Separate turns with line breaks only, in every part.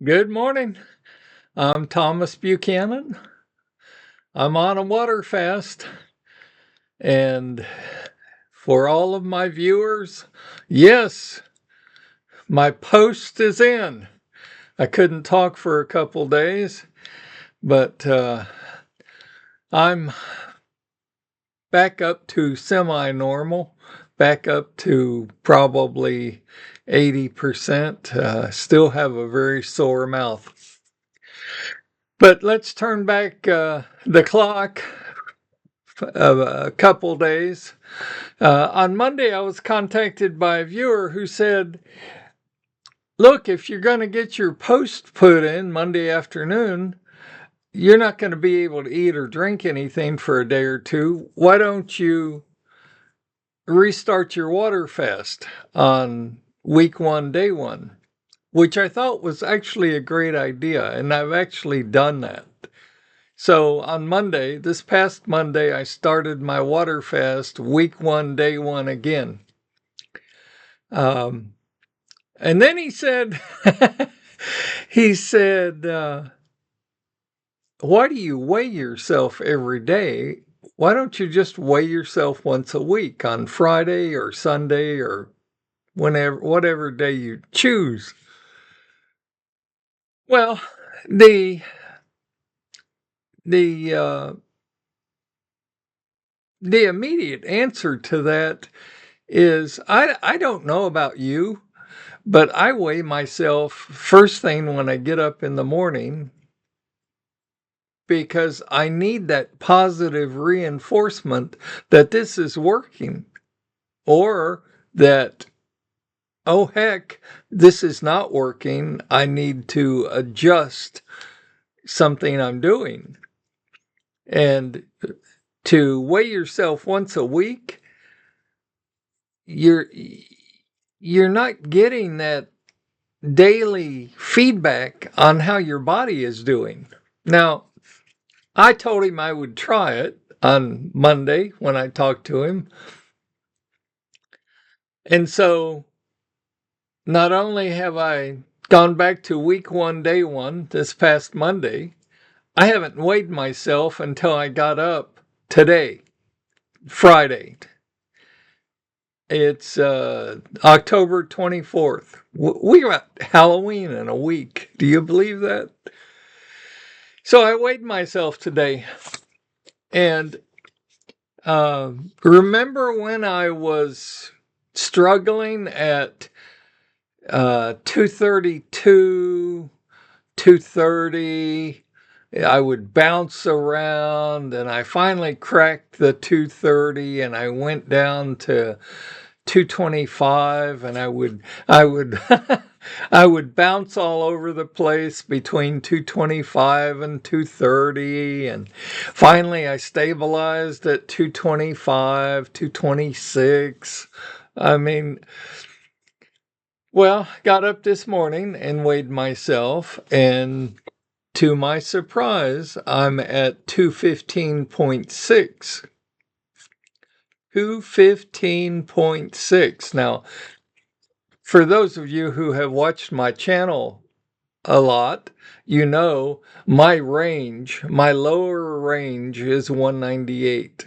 Good morning. I'm Thomas Buchanan. I'm on a water fast. And for all of my viewers, yes, my post is in. I couldn't talk for a couple days, but I'm back up to semi-normal, back up to probably 80%. Still have a very sore mouth. But let's turn back the clock a couple days. On Monday, I was contacted by a viewer who said, look, if you're going to get your post put in Monday afternoon, you're not going to be able to eat or drink anything for a day or two. Why don't you restart your water fast on week 1, day 1? Which I thought was actually a great idea, and I've actually done that. So on Monday, this past Monday, I started my water fast, week 1, day 1 again. And then he said, why do you weigh yourself every day? Why don't you just weigh yourself once a week on Friday or Sunday or whatever day you choose? Well, the immediate answer to that is I don't know about you, but I weigh myself first thing when I get up in the morning because I need that positive reinforcement that this is working, or that, oh heck, this is not working. I need to adjust something I'm doing. And to weigh yourself once a week, you're not getting that daily feedback on how your body is doing. Now, I told him I would try it on Monday when I talked to him. And so not only have I gone back to week 1, day 1 this past Monday, I haven't weighed myself until I got up today, Friday. It's October 24th. We got Halloween in a week. Do you believe that? So I weighed myself today. And remember when I was struggling at 232, 230? I would bounce around, and I finally cracked the 230, and I went down to 225, and I would I would bounce all over the place between 225 and 230, and finally I stabilized at 225, 226. I mean, well, got up this morning and weighed myself, and to my surprise, I'm at 215.6. 215.6. Now, for those of you who have watched my channel a lot, you know my range, my lower range is 198.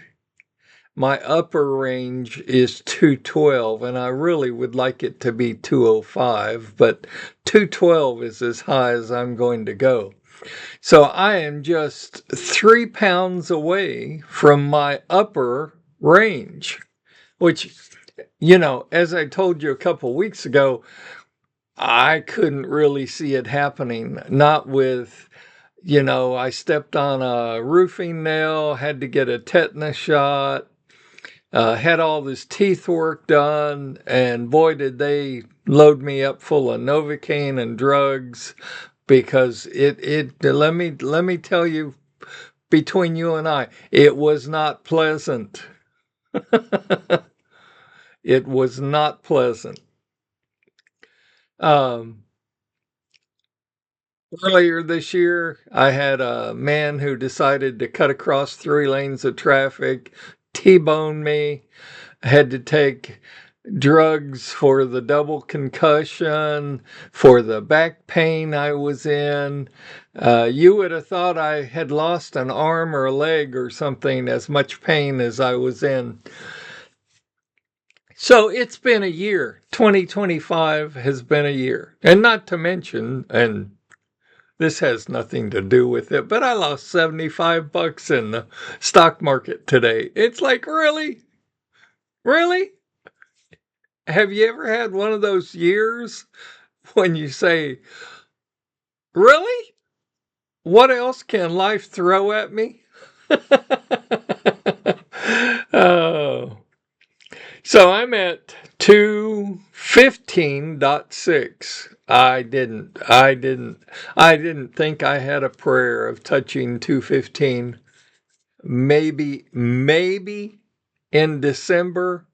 My upper range is 212, and I really would like it to be 205, but 212 is as high as I'm going to go. So I am just 3 pounds away from my upper range, which, you know, as I told you a couple weeks ago, I couldn't really see it happening. Not with, you know, I stepped on a roofing nail, had to get a tetanus shot, had all this teeth work done, and boy, did they load me up full of Novocaine and drugs, because let me tell you, between you and I, it was not pleasant. It was not pleasant. Earlier this year, I had a man who decided to cut across 3 lanes of traffic, T-bone me. I had to take drugs for the double concussion, for the back pain I was in. You would have thought I had lost an arm or a leg or something, as much pain as I was in. So it's been a year. 2025 has been a year. And not to mention, and this has nothing to do with it, but I lost $75 in the stock market today. It's like, really? Really? Have you ever had one of those years when you say, really? What else can life throw at me? Oh. So I'm at 215.6. I didn't think I had a prayer of touching 215. Maybe in December,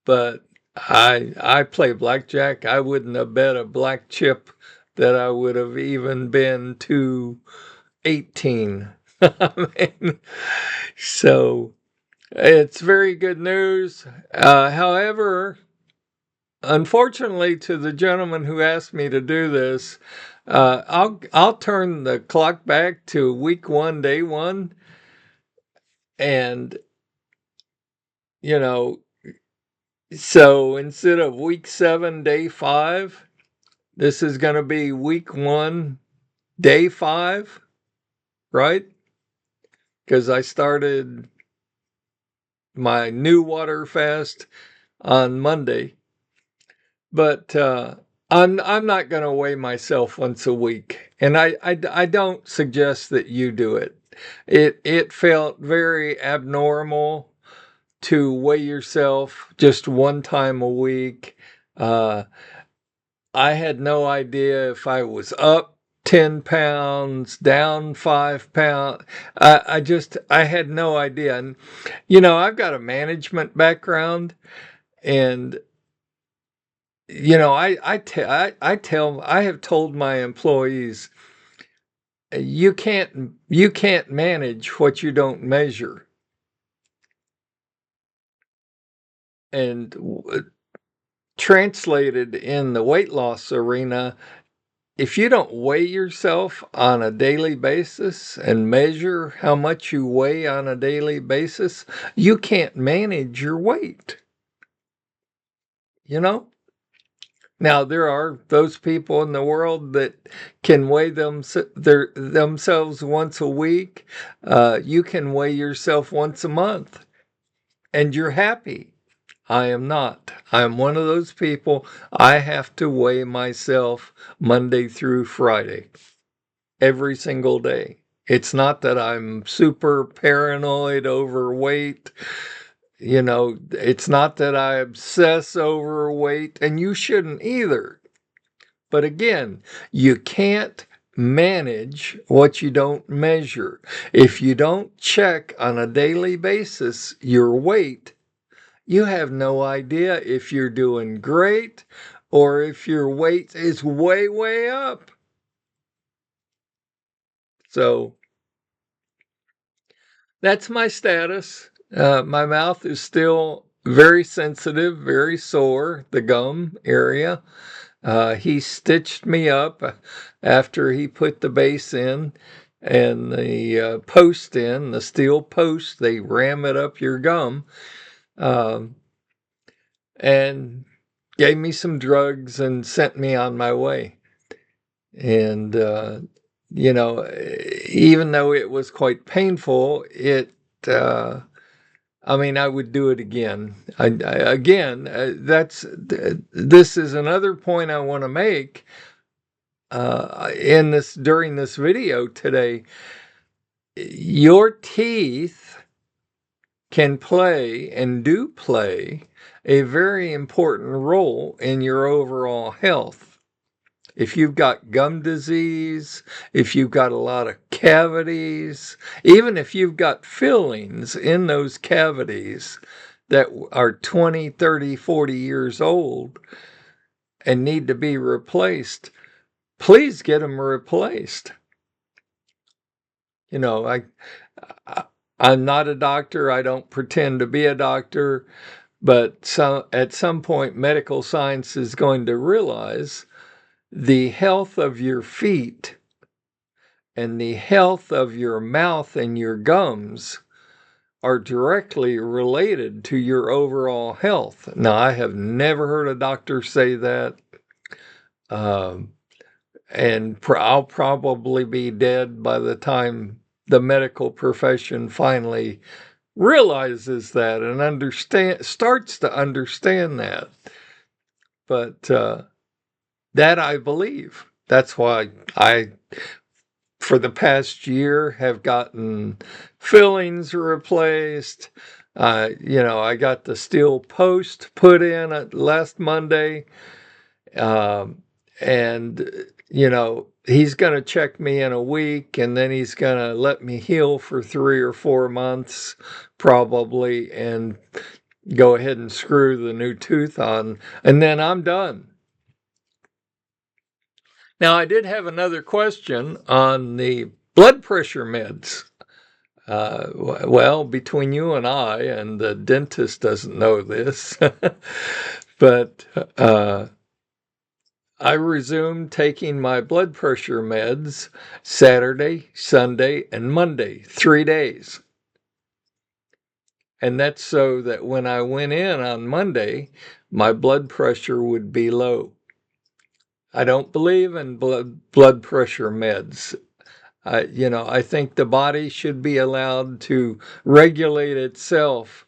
but I play blackjack. I wouldn't have bet a black chip that I would have even been to 18. I mean, so it's very good news. However, unfortunately, to the gentleman who asked me to do this, I'll turn the clock back to week 1, day 1, and you know, so instead of week 7, day 5, this is going to be week 1, day 5, right? Because I started my new water fast on Monday. But I'm not going to weigh myself once a week, and I don't suggest that you do it. It felt very abnormal to weigh yourself just one time a week. I had no idea if I was up 10 pounds, down 5 pounds. I had no idea. And, I've got a management background, and, I have told my employees, you can't manage what you don't measure. And translated in the weight loss arena, if you don't weigh yourself on a daily basis and measure how much you weigh on a daily basis, you can't manage your weight. Now, there are those people in the world that can weigh themselves once a week. You can weigh yourself once a month, and you're happy. I am not. I'm one of those people. I have to weigh myself Monday through Friday, every single day. It's not that I'm super paranoid overweight. It's not that I obsess over weight, and you shouldn't either. But again, you can't manage what you don't measure. If you don't check on a daily basis your weight, you have no idea if you're doing great or if your weight is way, way up. So that's my status. My mouth is still very sensitive, very sore, the gum area. He stitched me up after he put the base in and the post in, the steel post. They ram it up your gum, and gave me some drugs and sent me on my way. And, even though it was quite painful, I would do it again. This is another point I want to make during this video today. Your teeth can play and do play a very important role in your overall health. If you've got gum disease, if you've got a lot of cavities, even if you've got fillings in those cavities that are 20, 30, 40 years old and need to be replaced, please get them replaced. I'm not a doctor. I don't pretend to be a doctor, But at some point, medical science is going to realize the health of your feet and the health of your mouth and your gums are directly related to your overall health. Now, I have never heard a doctor say that. And I'll probably be dead by the time the medical profession finally realizes that and starts to understand that. But that I believe. That's why I, for the past year, have gotten fillings replaced. I got the steel post put in last Monday. And he's going to check me in a week, and then he's going to let me heal for 3 or 4 months probably, and go ahead and screw the new tooth on, and then I'm done. Now, I did have another question on the blood pressure meds. Well, between you and the dentist doesn't know this, but I resumed taking my blood pressure meds Saturday, Sunday, and Monday, 3 days. And that's so that when I went in on Monday, my blood pressure would be low. I don't believe in blood pressure meds. I think the body should be allowed to regulate itself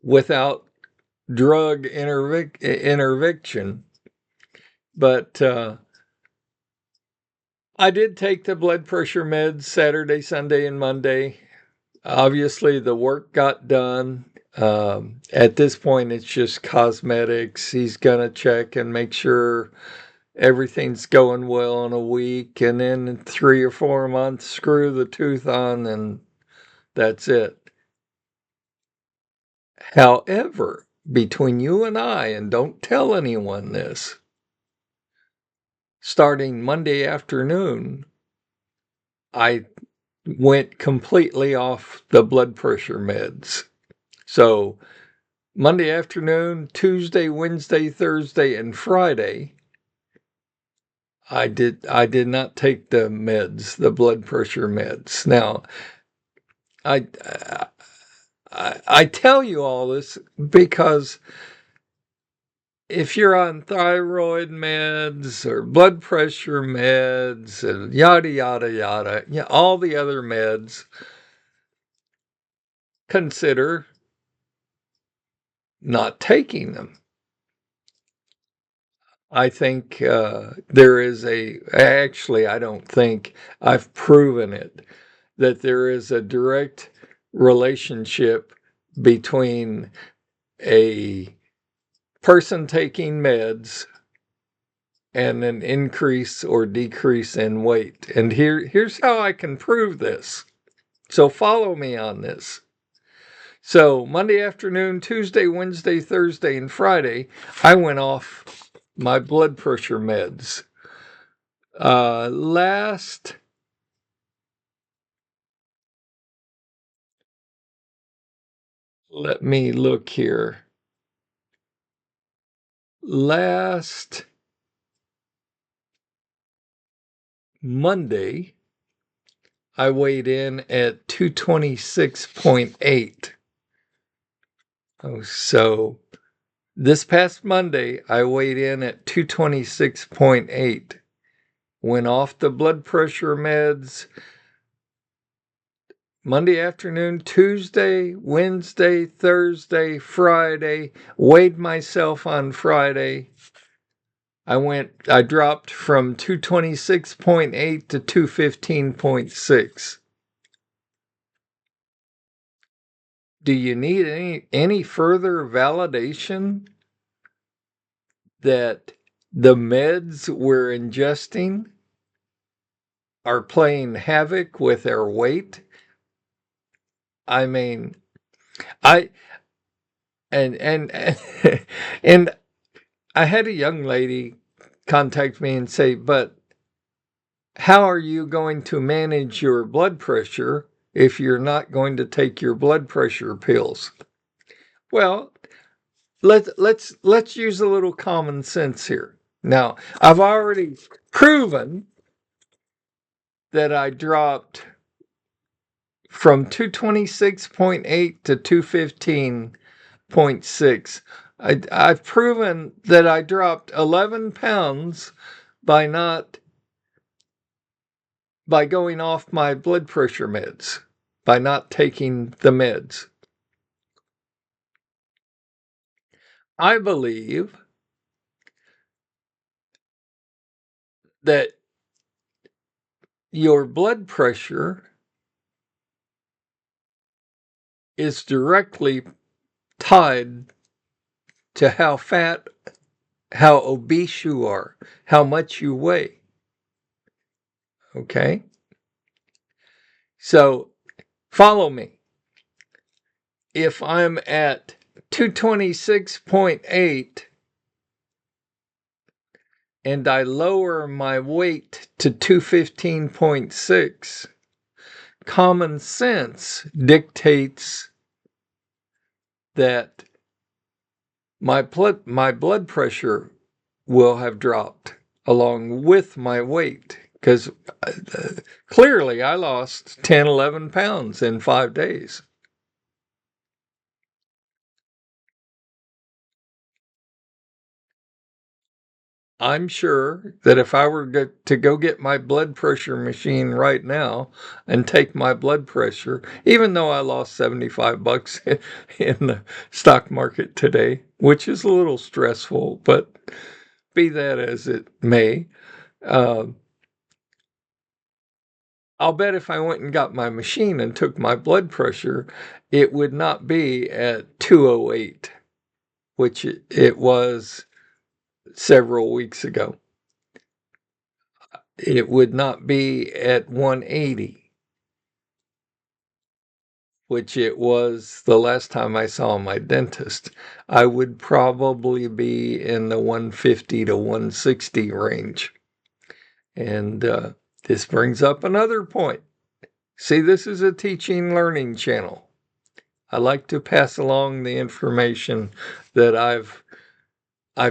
without drug intervention. But I did take the blood pressure meds Saturday, Sunday, and Monday. Obviously, the work got done. At this point, it's just cosmetics. He's going to check and make sure everything's going well in a week. And then in 3 or 4 months, screw the tooth on, and that's it. However, between you and don't tell anyone this, starting Monday afternoon, I went completely off the blood pressure meds. So Monday afternoon, Tuesday, Wednesday, Thursday, and Friday, I did not take the meds, the blood pressure meds. Now, I tell you all this because if you're on thyroid meds or blood pressure meds and yada yada yada, all the other meds, consider not taking them. I think there is I don't think, I've proven it, that there is a direct relationship between a person taking meds and an increase or decrease in weight. And here's how I can prove this. So follow me on this. So Monday afternoon, Tuesday, Wednesday, Thursday, and Friday, I went off my blood pressure meds. Let me look here. Last Monday, I weighed in at 226.8. Oh, so this past Monday, I weighed in at 226.8. Went off the blood pressure meds Monday afternoon, Tuesday, Wednesday, Thursday, Friday. Weighed myself on Friday. I dropped from 226.8 to 215.6. Do you need any further validation that the meds we're ingesting are playing havoc with our weight? I mean, I and and I had a young lady contact me and say, "But how are you going to manage your blood pressure if you're not going to take your blood pressure pills?" Well, let's use a little common sense here. Now, I've already proven that I dropped from 226.8 to 215.6. I've proven that I dropped 11 pounds by going off my blood pressure meds, by not taking the meds. I believe that your blood pressure is directly tied to how fat, how obese you are, how much you weigh. Okay? So follow me. If I'm at 226.8 and I lower my weight to 215.6, common sense dictates that my blood pressure will have dropped along with my weight, because clearly I lost 10, 11 pounds in 5 days. I'm sure that if I were to go get my blood pressure machine right now and take my blood pressure, even though I lost $75 in the stock market today, which is a little stressful, but be that as it may, uh, I'll bet if I went and got my machine and took my blood pressure, it would not be at 208, which it was several weeks ago. It would not be at 180, which it was the last time I saw my dentist. I would probably be in the 150 to 160 range. And this brings up another point. See, this is a teaching learning channel. I like to pass along the information that I've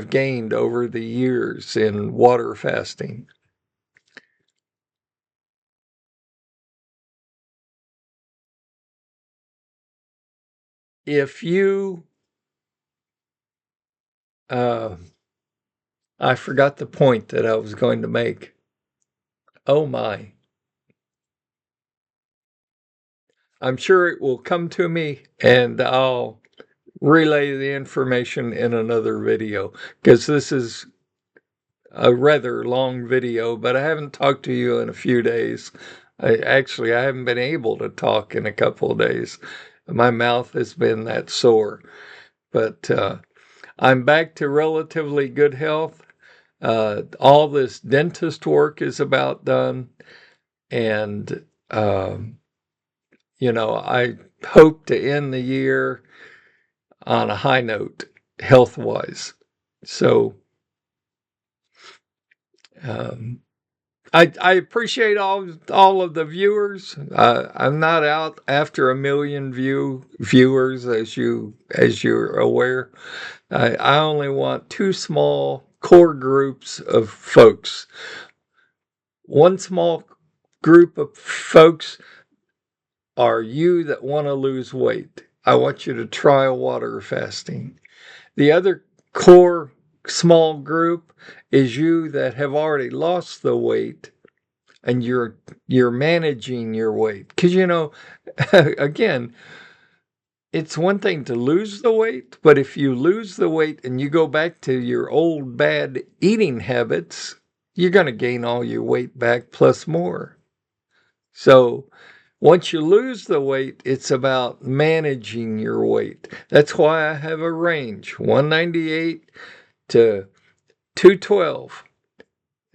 gained over the years in water fasting. If you, I forgot the point that I was going to make. Oh my. I'm sure it will come to me and I'll relay the information in another video, because this is a rather long video, but I haven't talked to you in a few days. I haven't been able to talk in a couple of days. My mouth has been that sore, but I'm back to relatively good health. All this dentist work is about done, and I hope to end the year on a high note, health-wise. So I appreciate all of the viewers. I'm not out after a million viewers, as you're aware. I only want 2 small core groups of folks. One small group of folks are you that want to lose weight. I want you to try water fasting. The other core small group is you that have already lost the weight and you're managing your weight. Because again, it's one thing to lose the weight, but if you lose the weight and you go back to your old bad eating habits, you're going to gain all your weight back plus more. So once you lose the weight, it's about managing your weight. That's why I have a range, 198 to 212.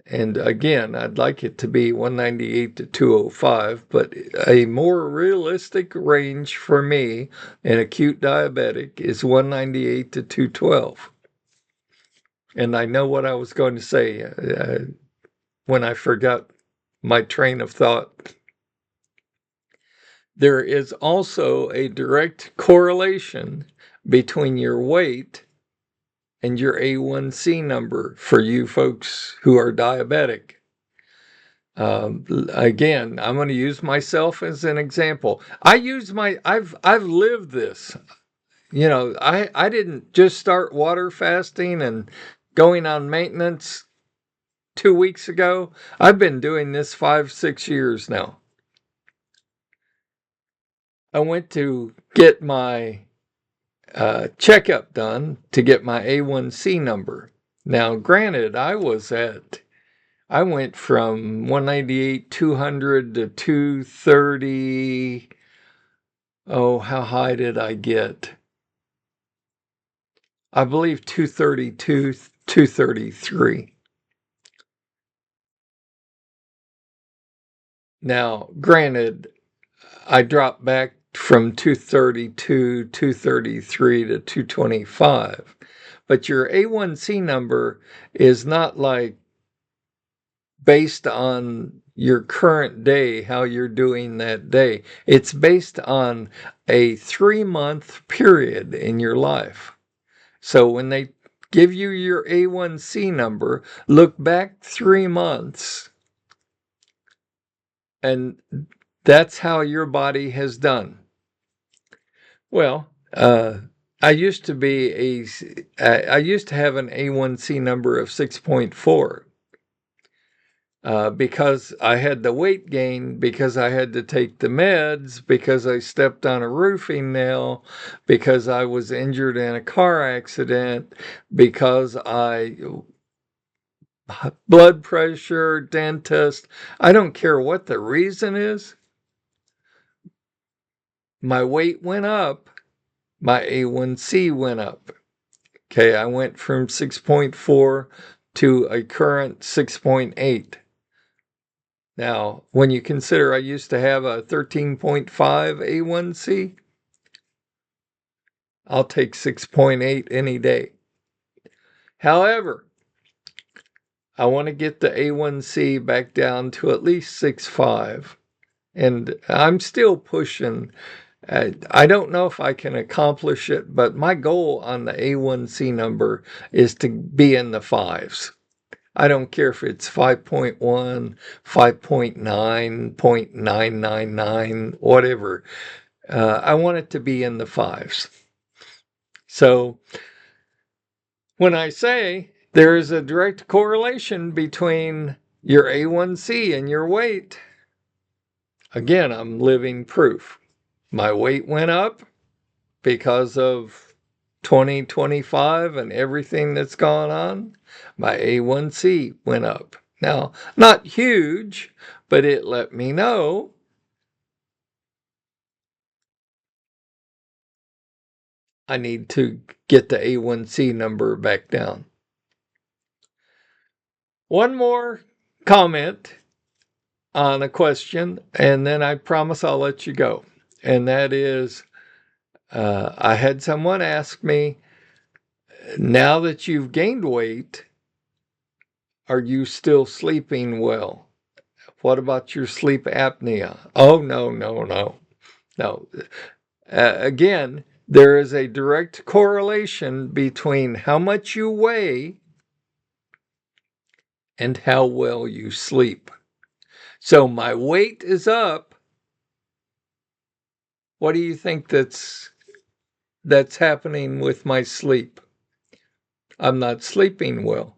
And again, I'd like it to be 198 to 205, but a more realistic range for me, an acute diabetic, is 198 to 212. And I know what I was going to say when I forgot my train of thought. There is also a direct correlation between your weight and your A1C number for you folks who are diabetic. Again, I'm going to use myself as an example. I've lived this. You know, I didn't just start water fasting and going on maintenance 2 weeks ago. I've been doing this 5-6 years now. I went to get my checkup done to get my A1C number. Now, granted, I went from 198, 200 to 230. Oh, how high did I get? I believe 232, 233. Now, granted, I dropped back from 232, 233 to 225. But your A1C number is not like based on your current day, how you're doing that day. It's based on a 3-month period in your life. So when they give you your A1C number, look back 3 months, and that's how your body has done. Well, I used to have an A1C number of 6.4. Because I had the weight gain, because I had to take the meds, because I stepped on a roofing nail, because I was injured in a car accident, because blood pressure, dentist, I don't care what the reason is. My weight went up, my A1C went up. Okay, I went from 6.4 to a current 6.8. Now, when you consider I used to have a 13.5 A1C, I'll take 6.8 any day. However, I want to get the A1C back down to at least 6.5. And I'm still pushing. I don't know if I can accomplish it, but my goal on the A1C number is to be in the 5s. I don't care if it's 5.1, 5.9, 0.999, whatever. I want it to be in the 5s. So when I say there is a direct correlation between your A1C and your weight, again, I'm living proof. My weight went up because of 2025 and everything that's gone on. My A1C went up. Now, not huge, but it let me know I need to get the A1C number back down. One more comment on a question, and then I promise I'll let you go. And that is, I had someone ask me, now that you've gained weight, are you still sleeping well? What about your sleep apnea? Oh, no. Again, there is a direct correlation between how much you weigh and how well you sleep. So my weight is up. What do you think that's happening with my sleep? I'm not sleeping well.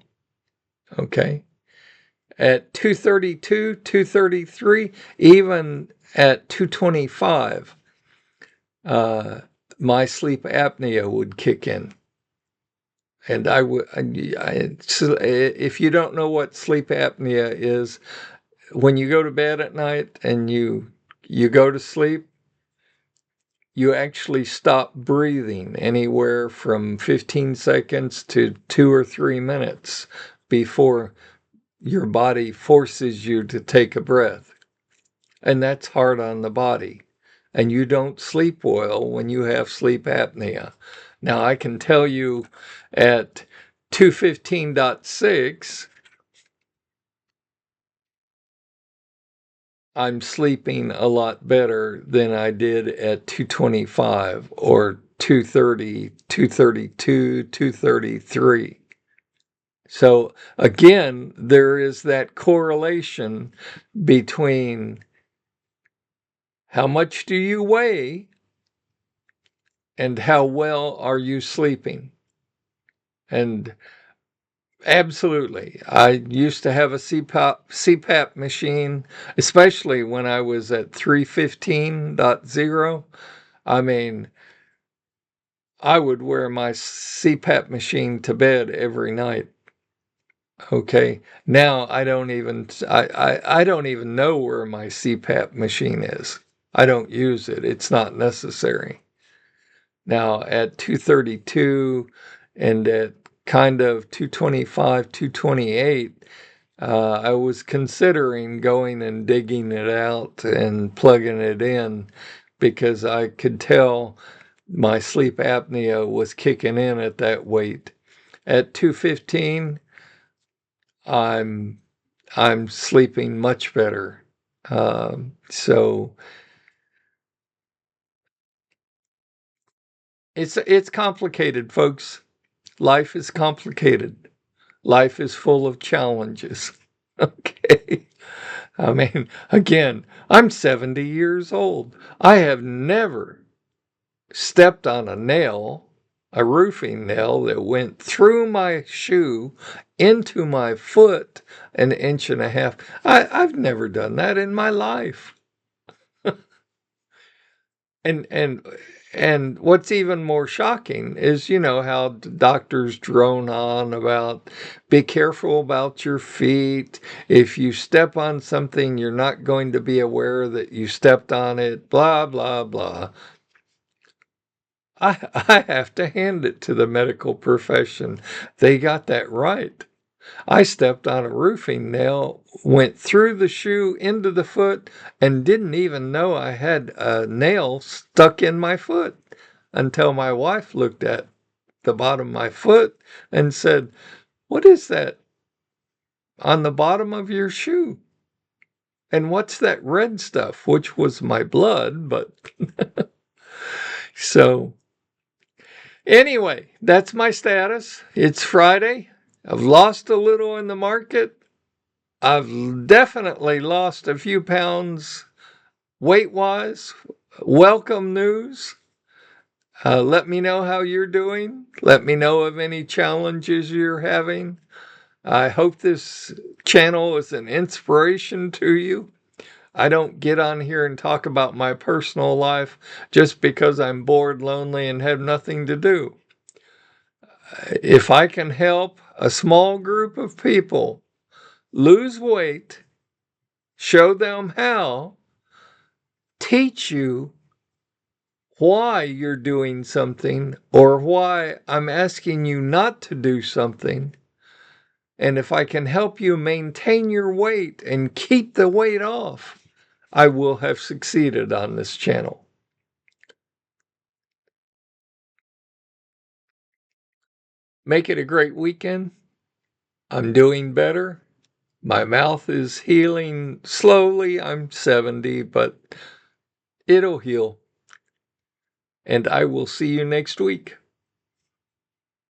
Okay. At 232, 233, even at 225, my sleep apnea would kick in. And if you don't know what sleep apnea is, when you go to bed at night and you go to sleep, you actually stop breathing anywhere from 15 seconds to 2 or 3 minutes before your body forces you to take a breath. And that's hard on the body. And you don't sleep well when you have sleep apnea. Now, I can tell you at 215.6, I'm sleeping a lot better than I did at 225 or 230, 232, 233. So again, there is that correlation between how much do you weigh and how well are you sleeping. And absolutely, I used to have a CPAP machine, especially when I was at 315.0. I mean, I would wear my CPAP machine to bed every night. Okay. Now I don't even I don't even know where my CPAP machine is. I don't use it. It's not necessary. Now at 232 and at kind of 225, 228, I was considering going and digging it out and plugging it in because I could tell my sleep apnea was kicking in at that weight. At 215, I'm sleeping much better. So it's complicated, folks. Life is complicated. Life is full of challenges. Okay. I mean, again, I'm 70 years old. I have never stepped on a nail, a roofing nail that went through my shoe into my foot an inch and a half. I've never done that in my life. And what's even more shocking is, how doctors drone on about be careful about your feet. If you step on something, you're not going to be aware that you stepped on it, blah, blah, blah. I have to hand it to the medical profession. They got that right. I stepped on a roofing nail, went through the shoe into the foot, and didn't even know I had a nail stuck in my foot until my wife looked at the bottom of my foot and said, "What is that on the bottom of your shoe? And what's that red stuff?" Which was my blood, but so anyway, that's my status. It's Friday. I've lost a little in the market. I've definitely lost a few pounds weight-wise. Welcome news. Let me know how you're doing. Let me know of any challenges you're having. I hope this channel is an inspiration to you. I don't get on here and talk about my personal life just because I'm bored, lonely, and have nothing to do. If I can help a small group of people lose weight, show them how, teach you why you're doing something or why I'm asking you not to do something, and if I can help you maintain your weight and keep the weight off, I will have succeeded on this channel. Make it a great weekend. I'm doing better. My mouth is healing slowly. I'm 70, but it'll heal. And I will see you next week.